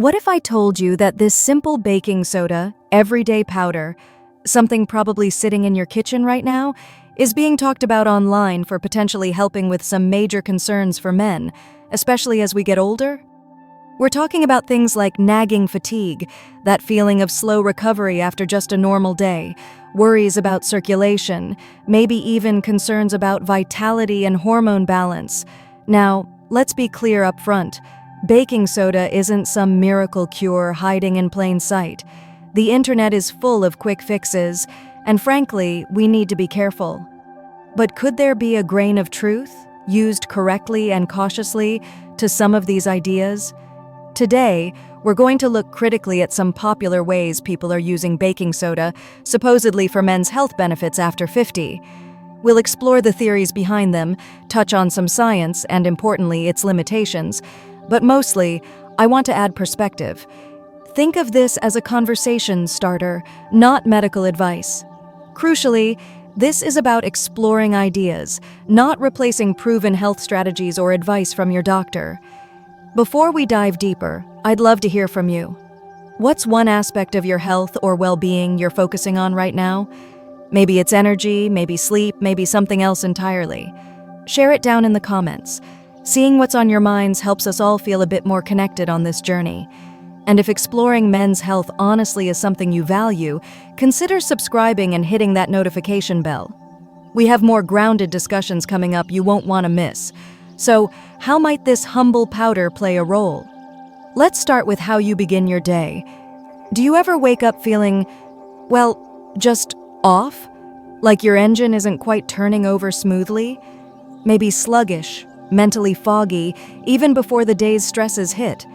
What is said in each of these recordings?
What if I told you that this simple baking soda, everyday powder, something probably sitting in your kitchen right now, is being talked about online for potentially helping with some major concerns for men, especially as we get older? We're talking about things like nagging fatigue, that feeling of slow recovery after just a normal day, worries about circulation, maybe even concerns about vitality and hormone balance. Now, let's be clear up front. Baking soda isn't some miracle cure hiding in plain sight. The internet is full of quick fixes, and frankly, we need to be careful. But could there be a grain of truth, used correctly and cautiously, to some of these ideas? Today, we're going to look critically at some popular ways people are using baking soda, supposedly for men's health benefits after 50. We'll explore the theories behind them, touch on some science, and importantly, its limitations. But mostly, I want to add perspective. Think of this as a conversation starter, not medical advice. Crucially, this is about exploring ideas, not replacing proven health strategies or advice from your doctor. Before we dive deeper, I'd love to hear from you. What's one aspect of your health or well-being you're focusing on right now? Maybe it's energy, maybe sleep, maybe something else entirely. Share it down in the comments. Seeing what's on your minds helps us all feel a bit more connected on this journey. And if exploring men's health honestly is something you value, consider subscribing and hitting that notification bell. We have more grounded discussions coming up you won't want to miss. So, how might this humble powder play a role? Let's start with how you begin your day. Do you ever wake up feeling, well, just off? Like your engine isn't quite turning over smoothly? Maybe sluggish, mentally foggy, even before the day's stresses hit.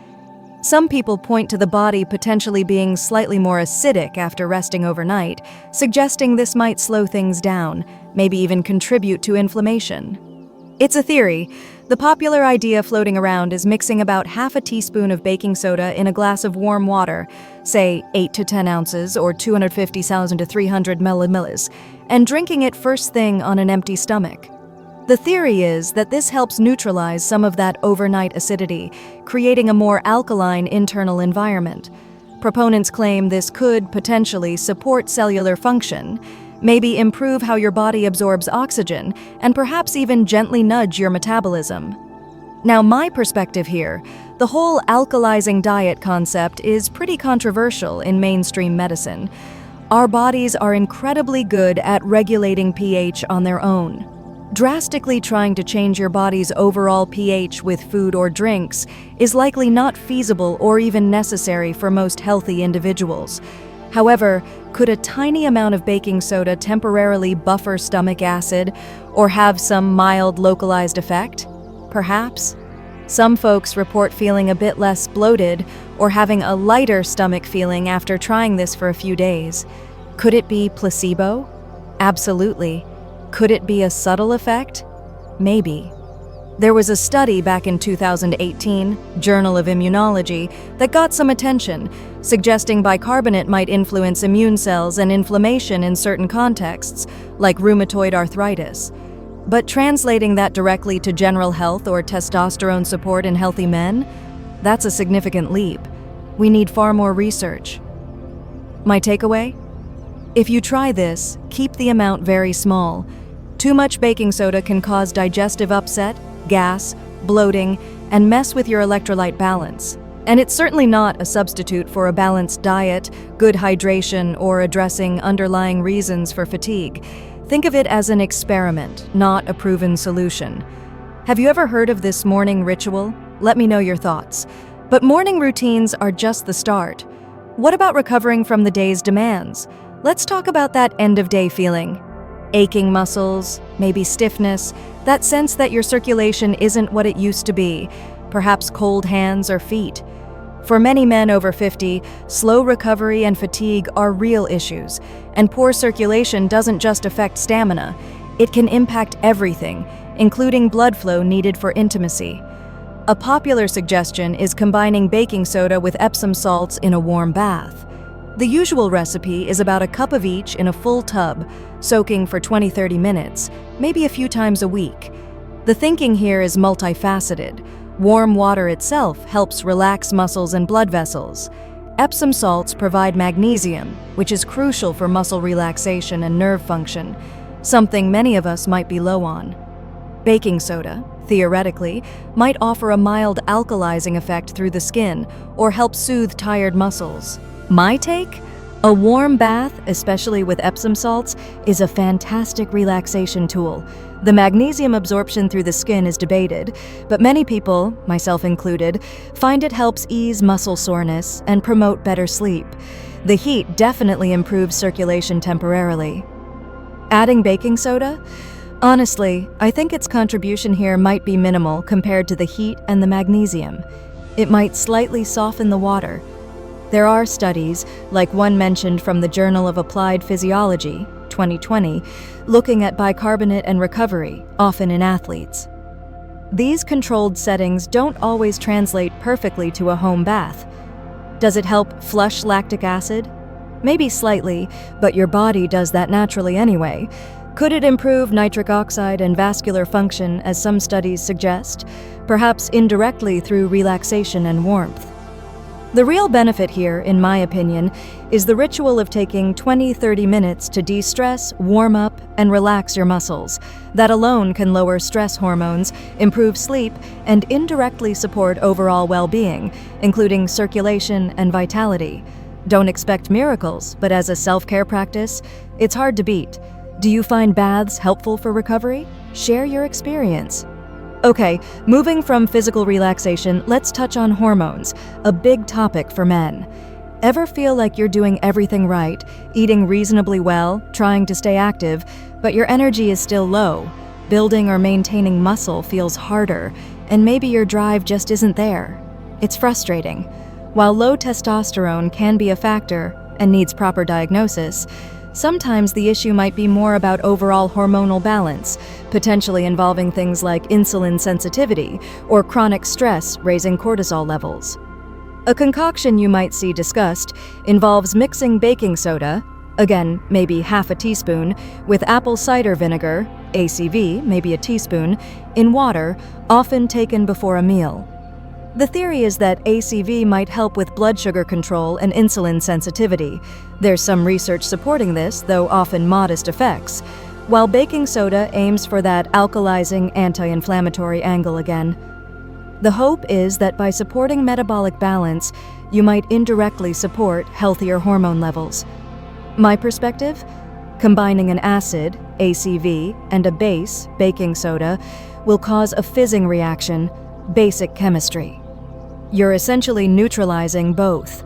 Some people point to the body potentially being slightly more acidic after resting overnight, suggesting this might slow things down, maybe even contribute to inflammation. It's a theory. The popular idea floating around is mixing about half a teaspoon of baking soda in a glass of warm water, say 8 to 10 ounces or 250,000 to 300 millimillis, and drinking it first thing on an empty stomach. The theory is that this helps neutralize some of that overnight acidity, creating a more alkaline internal environment. Proponents claim this could potentially support cellular function, maybe improve how your body absorbs oxygen, and perhaps even gently nudge your metabolism. Now, my perspective here, the whole alkalizing diet concept is pretty controversial in mainstream medicine. Our bodies are incredibly good at regulating pH on their own. Drastically trying to change your body's overall pH with food or drinks is likely not feasible or even necessary for most healthy individuals. However, could a tiny amount of baking soda temporarily buffer stomach acid or have some mild localized effect? Perhaps. Some folks report feeling a bit less bloated or having a lighter stomach feeling after trying this for a few days. Could it be placebo? Absolutely. Could it be a subtle effect? Maybe. There was a study back in 2018, Journal of Immunology, that got some attention, suggesting bicarbonate might influence immune cells and inflammation in certain contexts, like rheumatoid arthritis. But translating that directly to general health or testosterone support in healthy men? That's a significant leap. We need far more research. My takeaway? If you try this, keep the amount very small. Too much baking soda can cause digestive upset, gas, bloating, and mess with your electrolyte balance. And it's certainly not a substitute for a balanced diet, good hydration, or addressing underlying reasons for fatigue. Think of it as an experiment, not a proven solution. Have you ever heard of this morning ritual? Let me know your thoughts. But morning routines are just the start. What about recovering from the day's demands? Let's talk about that end-of-day feeling. Aching muscles, maybe stiffness, that sense that your circulation isn't what it used to be, perhaps cold hands or feet. For many men over 50, slow recovery and fatigue are real issues, and poor circulation doesn't just affect stamina. It can impact everything, including blood flow needed for intimacy. A popular suggestion is combining baking soda with Epsom salts in a warm bath. The usual recipe is about a cup of each in a full tub, soaking for 20-30 minutes, maybe a few times a week. The thinking here is multifaceted. Warm water itself helps relax muscles and blood vessels. Epsom salts provide magnesium, which is crucial for muscle relaxation and nerve function, something many of us might be low on. Baking soda, theoretically, might offer a mild alkalizing effect through the skin or help soothe tired muscles. My take? A warm bath, especially with Epsom salts, is a fantastic relaxation tool. The magnesium absorption through the skin is debated, but many people, myself included, find it helps ease muscle soreness and promote better sleep. The heat definitely improves circulation temporarily. Adding baking soda? Honestly, I think its contribution here might be minimal compared to the heat and the magnesium. It might slightly soften the water. There are studies, like one mentioned from the Journal of Applied Physiology, 2020, looking at bicarbonate and recovery, often in athletes. These controlled settings don't always translate perfectly to a home bath. Does it help flush lactic acid? Maybe slightly, but your body does that naturally anyway. Could it improve nitric oxide and vascular function, as some studies suggest? Perhaps indirectly through relaxation and warmth. The real benefit here, in my opinion, is the ritual of taking 20-30 minutes to de-stress, warm up, and relax your muscles. That alone can lower stress hormones, improve sleep, and indirectly support overall well-being, including circulation and vitality. Don't expect miracles, but as a self-care practice, it's hard to beat. Do you find baths helpful for recovery? Share your experience. Okay, moving from physical relaxation, let's touch on hormones, a big topic for men. Ever feel like you're doing everything right, eating reasonably well, trying to stay active, but your energy is still low? Building or maintaining muscle feels harder, and maybe your drive just isn't there. It's frustrating. While low testosterone can be a factor and needs proper diagnosis, sometimes the issue might be more about overall hormonal balance, potentially involving things like insulin sensitivity or chronic stress raising cortisol levels. A concoction you might see discussed involves mixing baking soda, again, maybe half a teaspoon, with apple cider vinegar, ACV, maybe a teaspoon, in water, often taken before a meal. The theory is that ACV might help with blood sugar control and insulin sensitivity. There's some research supporting this, though often modest effects, while baking soda aims for that alkalizing, anti-inflammatory angle again. The hope is that by supporting metabolic balance, you might indirectly support healthier hormone levels. My perspective? Combining an acid, ACV, and a base, baking soda, will cause a fizzing reaction, basic chemistry. You're essentially neutralizing both.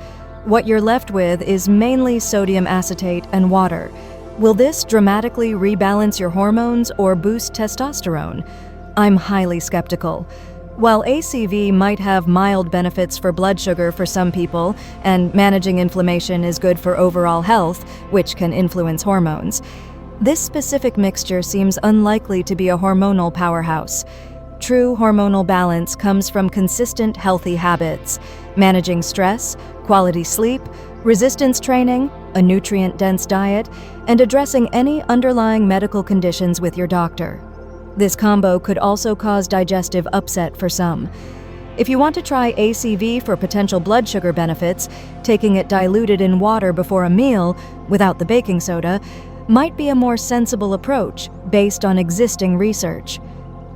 What you're left with is mainly sodium acetate and water. Will this dramatically rebalance your hormones or boost testosterone? I'm highly skeptical. While ACV might have mild benefits for blood sugar for some people, and managing inflammation is good for overall health, which can influence hormones, this specific mixture seems unlikely to be a hormonal powerhouse. True hormonal balance comes from consistent, healthy habits, managing stress, quality sleep, resistance training, a nutrient-dense diet, and addressing any underlying medical conditions with your doctor. This combo could also cause digestive upset for some. If you want to try ACV for potential blood sugar benefits, taking it diluted in water before a meal, without the baking soda, might be a more sensible approach based on existing research.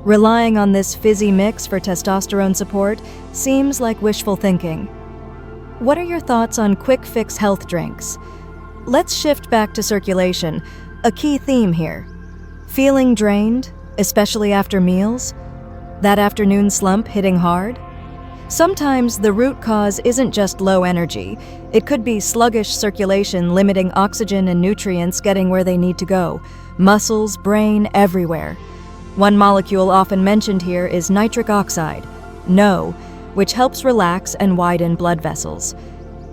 Relying on this fizzy mix for testosterone support seems like wishful thinking. What are your thoughts on quick fix health drinks? Let's shift back to circulation, a key theme here. Feeling drained, especially after meals? That afternoon slump hitting hard? Sometimes the root cause isn't just low energy. It could be sluggish circulation limiting oxygen and nutrients getting where they need to go. Muscles, brain, everywhere. One molecule often mentioned here is nitric oxide, NO, which helps relax and widen blood vessels.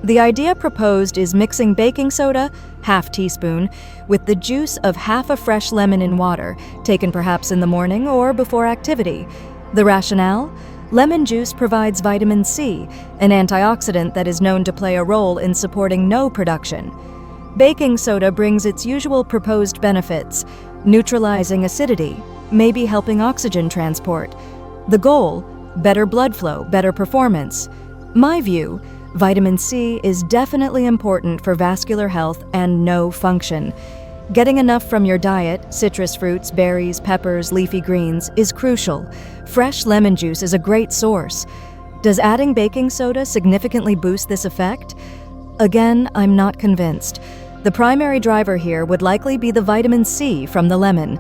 The idea proposed is mixing baking soda, half teaspoon, with the juice of half a fresh lemon in water, taken perhaps in the morning or before activity. The rationale? Lemon juice provides vitamin C, an antioxidant that is known to play a role in supporting NO production. Baking soda brings its usual proposed benefits, neutralizing acidity, maybe helping oxygen transport. The goal? better blood flow, better performance. My view, vitamin C is definitely important for vascular health and no function. Getting enough from your diet, citrus fruits, berries, peppers, leafy greens, is crucial. Fresh lemon juice is a great source. Does adding baking soda significantly boost this effect? Again, I'm not convinced. The primary driver here would likely be the vitamin C from the lemon.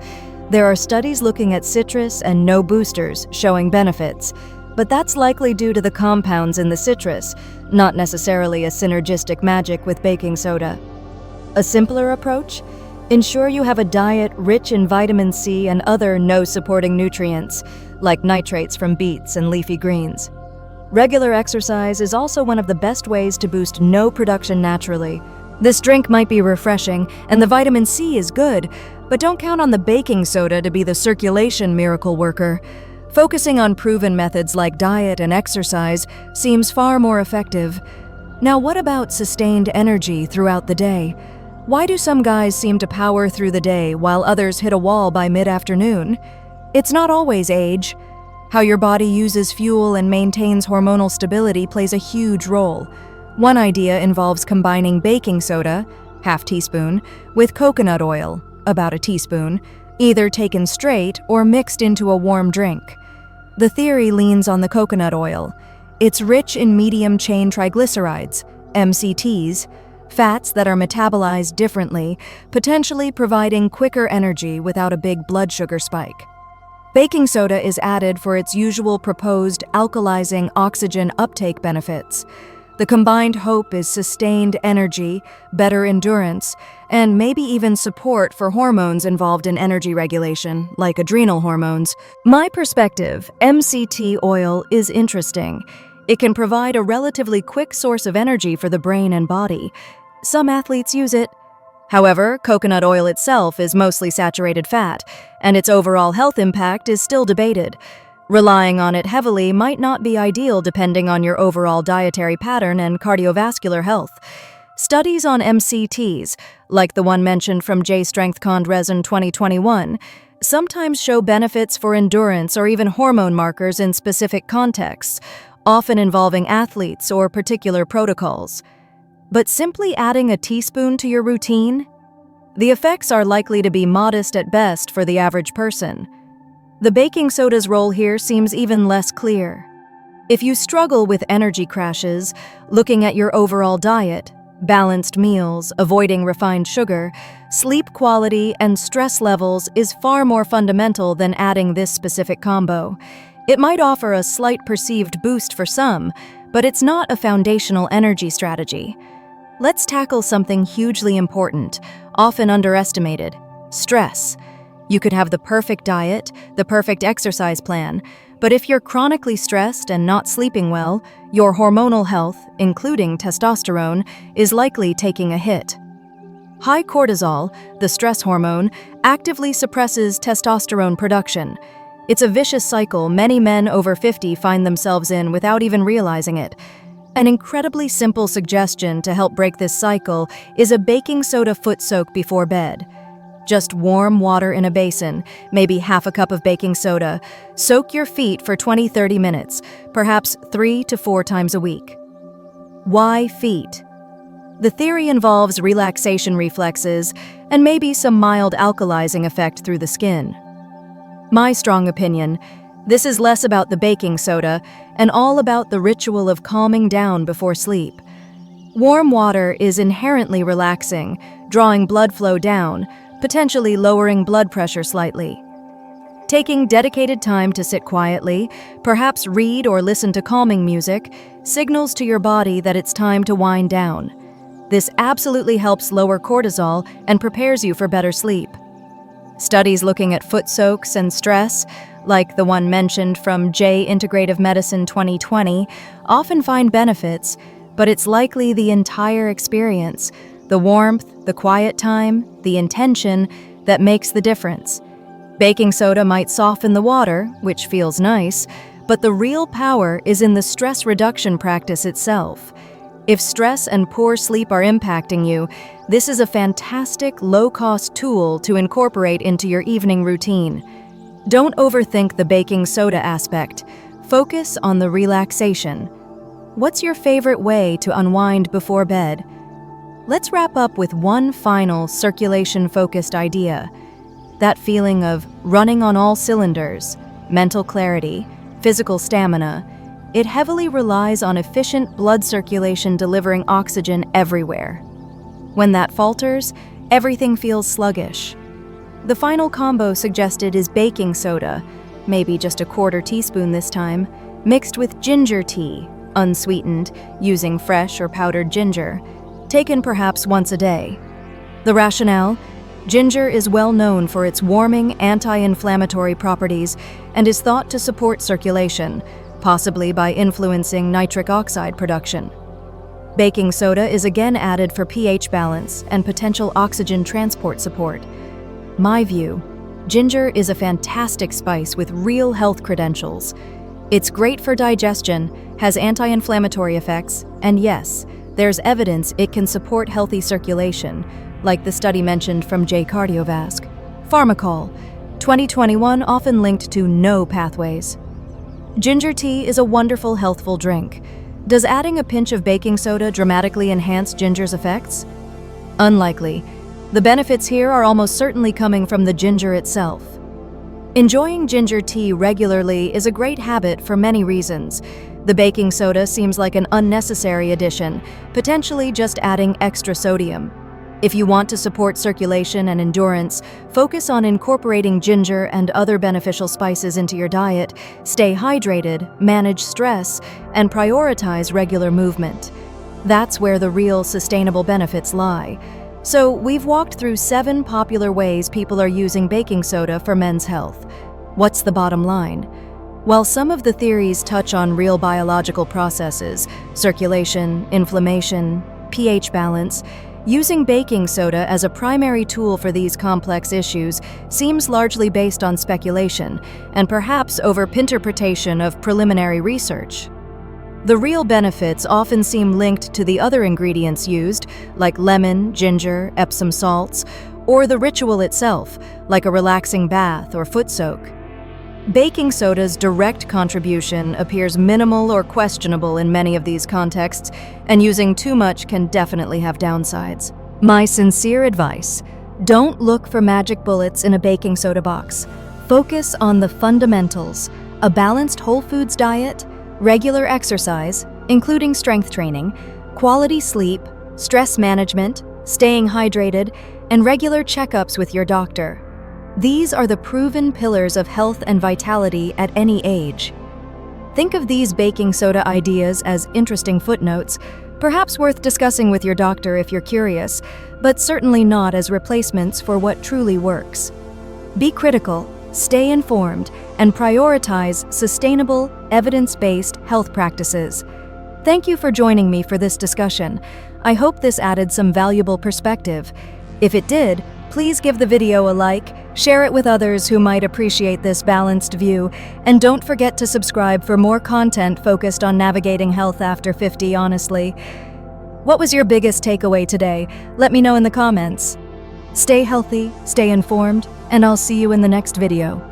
There are studies looking at citrus and no boosters showing benefits, but that's likely due to the compounds in the citrus, not necessarily a synergistic magic with baking soda. A simpler approach? Ensure you have a diet rich in vitamin C and other no-supporting nutrients, like nitrates from beets and leafy greens. Regular exercise is also one of the best ways to boost no production naturally. This drink might be refreshing, and the vitamin C is good, but don't count on the baking soda to be the circulation miracle worker. Focusing on proven methods like diet and exercise seems far more effective. Now, what about sustained energy throughout the day? Why do some guys seem to power through the day while others hit a wall by mid-afternoon? It's not always age. How your body uses fuel and maintains hormonal stability plays a huge role. One idea involves combining baking soda, half teaspoon, with coconut oil, about a teaspoon, either taken straight or mixed into a warm drink. The theory leans on the coconut oil. It's rich in medium-chain triglycerides, MCTs, fats that are metabolized differently, potentially providing quicker energy without a big blood sugar spike. Baking soda is added for its usual proposed alkalizing oxygen uptake benefits. The combined hope is sustained energy, better endurance, and maybe even support for hormones involved in energy regulation, like adrenal hormones. My perspective, MCT oil is interesting. It can provide a relatively quick source of energy for the brain and body. Some athletes use it. However, coconut oil itself is mostly saturated fat, and its overall health impact is still debated. Relying on it heavily might not be ideal depending on your overall dietary pattern and cardiovascular health. Studies on MCTs, like the one mentioned from J Strength Con Resin 2021, sometimes show benefits for endurance or even hormone markers in specific contexts, often involving athletes or particular protocols. But simply adding a teaspoon to your routine? The effects are likely to be modest at best for the average person. The baking soda's role here seems even less clear. If you struggle with energy crashes, looking at your overall diet, balanced meals, avoiding refined sugar, sleep quality, and stress levels is far more fundamental than adding this specific combo. It might offer a slight perceived boost for some, but it's not a foundational energy strategy. Let's tackle something hugely important, often underestimated: stress. You could have the perfect diet, the perfect exercise plan, but if you're chronically stressed and not sleeping well, your hormonal health, including testosterone, is likely taking a hit. High cortisol, the stress hormone, actively suppresses testosterone production. It's a vicious cycle many men over 50 find themselves in without even realizing it. An incredibly simple suggestion to help break this cycle is a baking soda foot soak before bed. Just warm water in a basin, maybe half a cup of baking soda. Soak your feet for 20-30 minutes, perhaps 3 to 4 times a week. Why feet? The theory involves relaxation reflexes and maybe some mild alkalizing effect through the skin. My strong opinion, this is less about the baking soda and all about the ritual of calming down before sleep. Warm water is inherently relaxing, drawing blood flow down, potentially lowering blood pressure slightly. Taking dedicated time to sit quietly, perhaps read or listen to calming music, signals to your body that it's time to wind down. This absolutely helps lower cortisol and prepares you for better sleep. Studies looking at foot soaks and stress, like the one mentioned from J Integrative Medicine 2020, often find benefits, but it's likely the entire experience, the warmth, the quiet time, the intention, that makes the difference. Baking soda might soften the water, which feels nice, but the real power is in the stress reduction practice itself. If stress and poor sleep are impacting you, this is a fantastic, low-cost tool to incorporate into your evening routine. Don't overthink the baking soda aspect. Focus on the relaxation. What's your favorite way to unwind before bed? Let's wrap up with one final circulation-focused idea. That feeling of running on all cylinders, mental clarity, physical stamina, it heavily relies on efficient blood circulation delivering oxygen everywhere. When that falters, everything feels sluggish. The final combo suggested is baking soda, maybe just a quarter teaspoon this time, mixed with ginger tea, unsweetened, using fresh or powdered ginger, taken perhaps once a day. The rationale? Ginger is well known for its warming, anti-inflammatory properties and is thought to support circulation, possibly by influencing nitric oxide production. Baking soda is again added for pH balance and potential oxygen transport support. My view, ginger is a fantastic spice with real health credentials. It's great for digestion, has anti-inflammatory effects, and yes, there's evidence it can support healthy circulation, like the study mentioned from J. Cardiovasc. Pharmacol, 2021 often linked to no pathways. Ginger tea is a wonderful healthful drink. Does adding a pinch of baking soda dramatically enhance ginger's effects? Unlikely. The benefits here are almost certainly coming from the ginger itself. Enjoying ginger tea regularly is a great habit for many reasons. The baking soda seems like an unnecessary addition, potentially just adding extra sodium. If you want to support circulation and endurance, focus on incorporating ginger and other beneficial spices into your diet, stay hydrated, manage stress, and prioritize regular movement. That's where the real sustainable benefits lie. So, we've walked through 7 popular ways people are using baking soda for men's health. What's the bottom line? While some of the theories touch on real biological processes, circulation, inflammation, pH balance, using baking soda as a primary tool for these complex issues seems largely based on speculation and perhaps over-interpretation of preliminary research. The real benefits often seem linked to the other ingredients used, like lemon, ginger, Epsom salts, or the ritual itself, like a relaxing bath or foot soak. Baking soda's direct contribution appears minimal or questionable in many of these contexts, and using too much can definitely have downsides. My sincere advice: don't look for magic bullets in a baking soda box. Focus on the fundamentals: a balanced whole foods diet, regular exercise, including strength training, quality sleep, stress management, staying hydrated, and regular checkups with your doctor. These are the proven pillars of health and vitality at any age. Think of these baking soda ideas as interesting footnotes, perhaps worth discussing with your doctor if you're curious, but certainly not as replacements for what truly works. Be critical, stay informed, and prioritize sustainable, evidence-based health practices. Thank you for joining me for this discussion. I hope this added some valuable perspective. If it did, please give the video a like, share it with others who might appreciate this balanced view, and don't forget to subscribe for more content focused on navigating health after 50 honestly. What was your biggest takeaway today? Let me know in the comments. Stay healthy, stay informed, and I'll see you in the next video.